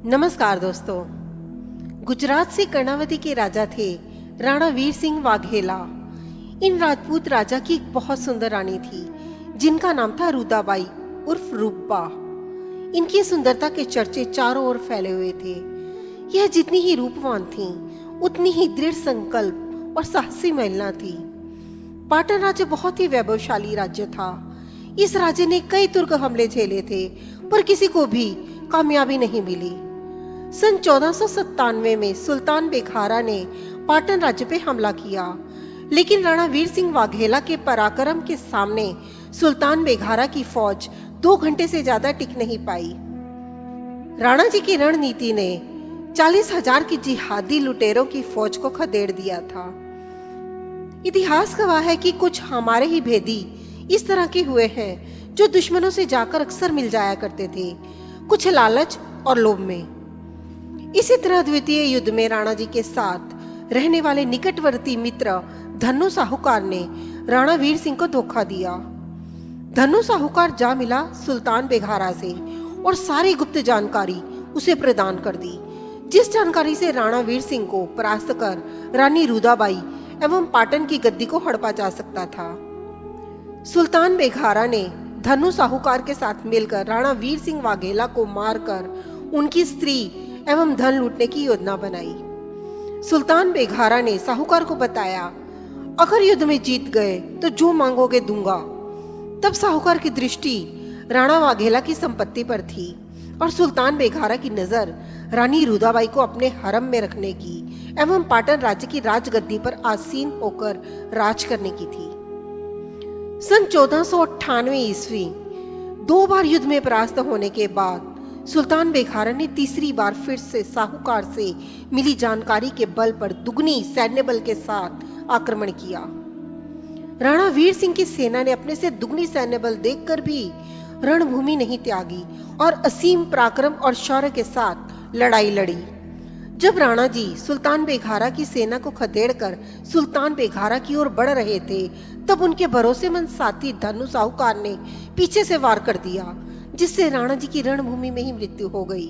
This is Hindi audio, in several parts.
नमस्कार दोस्तों। गुजरात से कर्णावती के राजा थे राणा वीर सिंह वाघेला। इन राजपूत राजा की एक बहुत सुंदर रानी थी जिनका नाम था रुदाबाई उर्फ रूपबा। इनकी सुंदरता के चर्चे चारों ओर फैले हुए थे। यह जितनी ही रूपवान थी उतनी ही दृढ़ संकल्प और साहसी महिला थी। पाटन राज्य बहुत ही वैभवशाली राज्य था। इस राज्य ने कई तुर्क हमले झेले थे पर किसी को भी कामयाबी नहीं मिली। सन 1497 में सुल्तान बेखारा ने पाटन राज्य पे हमला किया, लेकिन राणा वीर सिंह वाघेला के पराक्रम के सामने सुल्तान बेखारा की फौज 2 घंटे से ज्यादा टिक नहीं पाई। राणा जी की रणनीति ने 40,000 की जिहादी लुटेरों की फौज को खदेड़ दिया था। इतिहास गवाह है कि कुछ हमारे ही भेदी इस तरह के हुए हैं जो दुश्मनों से जाकर अक्सर मिल जाया करते थे, कुछ लालच और लोभ में। इसी तरह द्वितीय युद्ध में राणा जी के साथ रहने वाले निकटवर्ती मित्र धन्नु साहूकार ने राणा वीर सिंह को धोखा दिया। धन्नु साहूकार जा मिला सुल्तान बेखारा से और सारी गुप्त जानकारी उसे प्रदान कर दी, जिस जानकारी से राणा वीर सिंह को परास्त कर रानी रुदाबाई एवं पाटन की गद्दी को हड़पा जा सकता था। सुल्तान बेखारा ने धन्नु साहूकार के साथ मिलकर राणा वीर सिंह वाघेला को मारकर उनकी स्त्री एवं धन लूटने की योजना बनाई। सुल्तान बेखारा ने साहूकार को बताया, अगर युद्ध में जीत गए तो जो मांगोगे दूंगा। तब साहूकार की दृष्टि राणा वाघेला की संपत्ति पर थी और सुल्तान बेखारा की नजर रानी रुदाबाई को अपने हरम में रखने की एवं पाटन राज्य की राजगद्दी पर आसीन होकर राज करने की थी। सन 1498 ईस्वी 2 बार युद्ध में परास्त होने के बाद सुल्तान बेखारा ने तीसरी बार फिर से साहूकार से मिली जानकारी के बल पर दुगनी सैन्य बल के साथ आक्रमण किया। राणा वीर सिंह की सेना ने अपने से दुगनी सैन्य बल देखकर भी रणभूमि नहीं त्यागी और असीम पराक्रम और शौर्य के साथ लड़ाई लड़ी। जब राणा जी सुल्तान बेखारा की सेना को खदेड़कर सुल्तान बेखारा की ओर बढ़ रहे थे, तब उनके भरोसेमंद साथी धन्नु साहूकार ने पीछे से वार कर दिया, जिससे राणा जी की रणभूमि में ही मृत्यु हो गई।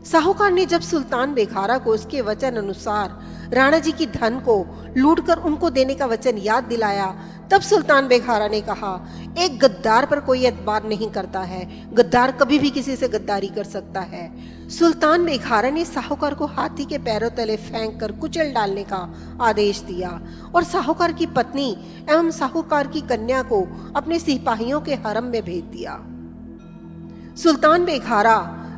साहूकार ने जब सुल्तान बेखारा को उसके वचन अनुसार राणा जी की धन को लूटकर उनको देने का वचन याद दिलाया, तब सुल्तान बेखारा ने कहा, एक गद्दार पर कोई एतबार नहीं करता है, गद्दार कभी भी किसी से गद्दारी कर सकता है। सुल्तान बेखारा ने साहूकार को हाथी के पैरों तले फेंक कर कुचल डालने का आदेश दिया और साहूकार की पत्नी एवं साहूकार की कन्या को अपने सिपाहियों के हरम में भेज दिया। सुल्तान बेखारा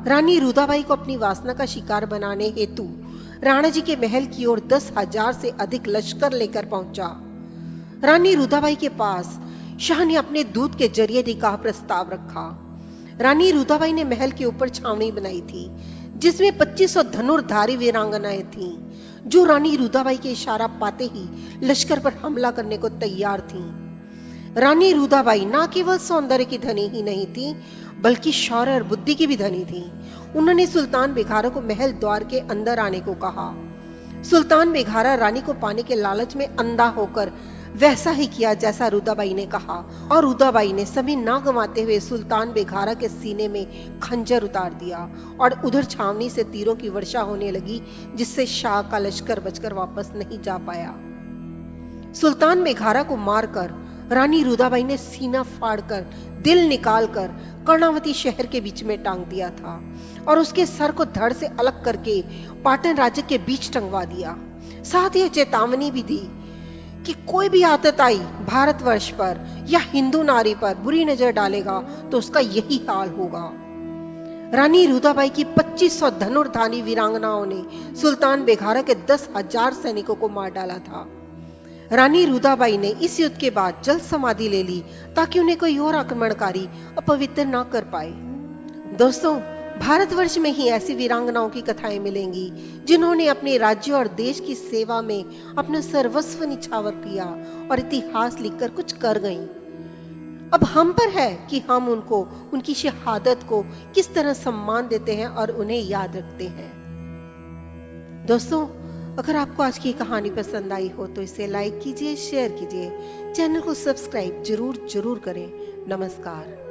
रानी रुदाबाई को अपनी वासना का शिकार बनाने हेतु राणा जी के महल की ओर 10,000 से अधिक लश्कर लेकर पहुंचा। रानी रुदाबाई के पास शाह ने अपने दूत के जरिए निकाह प्रस्ताव रखा। रानी रुदाबाई ने महल के ऊपर छावनी बनाई थी, जिसमें 2500 धनुर्धारी वीरांगनाएं थीं, जो रानी रुदाबाई के इशारा पाते ही लश्कर पर हमला करने को तैयार थीं। रानी रुदाबाई न केवल सौंदर्य की धनी ही नहीं थी, बल्कि शौर्य और बुद्धि की भी धनी थी। उन्होंने सुल्तान बेखारा को महल द्वार के अंदर आने को कहा। सुल्तान बेखारा रानी को पाने के लालच में अंधा होकर वैसा ही किया जैसा रुदाबाई ने कहा और रुदाबाई ने समय ना गंवाते हुए सुल्तान बेखारा के सीने में खंजर उतार दिया और उधर छावनी से तीरों की वर्षा होने लगी, जिससे शाह का लश्कर बचकर वापस नहीं जा पाया। सुल्तान बेखारा को मारकर रानी रुदाबाई ने सीना फाड़कर दिल निकालकर कर्णावती शहर के बीच में टांग दिया था और उसके सर को धड़ से अलग करके पाटन राज्य के बीच टंगवा दिया। साथ ही चेतावनी भी दी कि कोई भी आतताई भारतवर्ष पर या हिंदू नारी पर बुरी नजर डालेगा तो उसका यही हाल होगा। रानी रुदाबाई की 2500 धनुर्धारी वीरांगनाओं ने सुल्तान बेखारा के 10,000 सैनिकों को मार डाला था। रानी रुदाबाई ने इस युद्ध के बाद जल्द समाधि ले ली ताकि उन्हें कोई और आक्रमणकारी अपवित्र ना कर पाए। दोस्तों, भारतवर्ष में ही ऐसी वीरांगनाओं की कथाएं मिलेंगी जिन्होंने अपने राज्य और देश की सेवा में अपना सर्वस्व निछावर किया और इतिहास लिखकर कुछ कर गईं। अब हम पर है कि हम उनको, उनकी शहादत को किस तरह सम्मान देते हैं और उन्हें याद रखते हैं। दोस्तों, अगर आपको आज की कहानी पसंद आई हो तो इसे लाइक कीजिए, शेयर कीजिए, चैनल को सब्सक्राइब जरूर करें। नमस्कार।